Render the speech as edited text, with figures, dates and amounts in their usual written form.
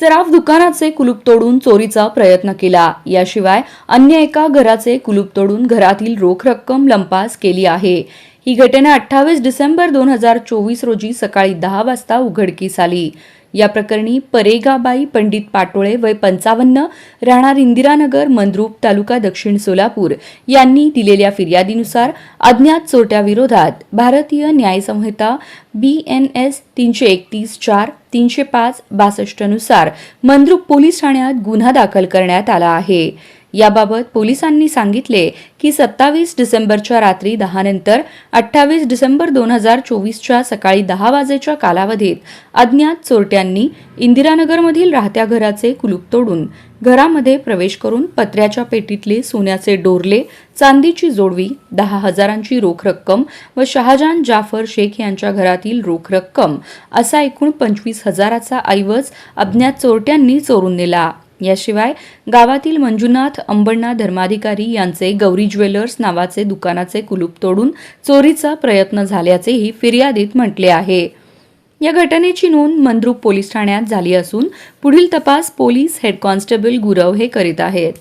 सराफ दुकानाचे कुलूप तोडून चोरीचा प्रयत्न केला. याशिवाय अन्य एका घराचे कुलूप तोडून घरातील रोख रक्कम लंपास केली आहे. ही घटना 28 डिसेंबर 2024 रोजी सकाळी 10 वाजता उघडकीस आली. या प्रकरणी परेगाबाई पंडित पाटोळे वय 55 राहणार इंदिरानगर मंद्रुप तालुका दक्षिण सोलापूर यांनी दिलेल्या फिर्यादीनुसार अज्ञात चोरट्याविरोधात भारतीय न्याय संहिता BNS 331-4 305-62 नुसार मंद्रुप पोलीस ठाण्यात गुन्हा दाखल करण्यात आला आहे. याबाबत पोलिसांनी सांगितले की 27 डिसेंबरच्या रात्री 10 नंतर 28 डिसेंबर 2024च्या सकाळी 10 वाजेच्या कालावधीत अज्ञात चोरट्यांनी इंदिरानगरमधील राहत्या घराचे कुलूप तोडून घरामध्ये प्रवेश करून पत्र्याच्या पेटीतले सोन्याचे डोरले, चांदीची जोडवी, 10,000ची रोख रक्कम व शहाजान जाफर शेख यांच्या घरातील रोख रक्कम असा एकूण 25,000चा ऐवज अज्ञात चोरट्यांनी चोरून नेला. याशिवाय गावातील मंजुनाथ अंबण्णा धर्माधिकारी यांचे गौरी ज्वेलर्स नावाचे दुकानाचे कुलूप तोडून चोरीचा प्रयत्न झाल्याचेही फिर्यादीत म्हटले आहे. या घटनेची नोंद मंद्रुप पोलीस ठाण्यात झाली असून पुढील तपास पोलीस हेड कॉन्स्टेबल गुरव हे करीत आहेत.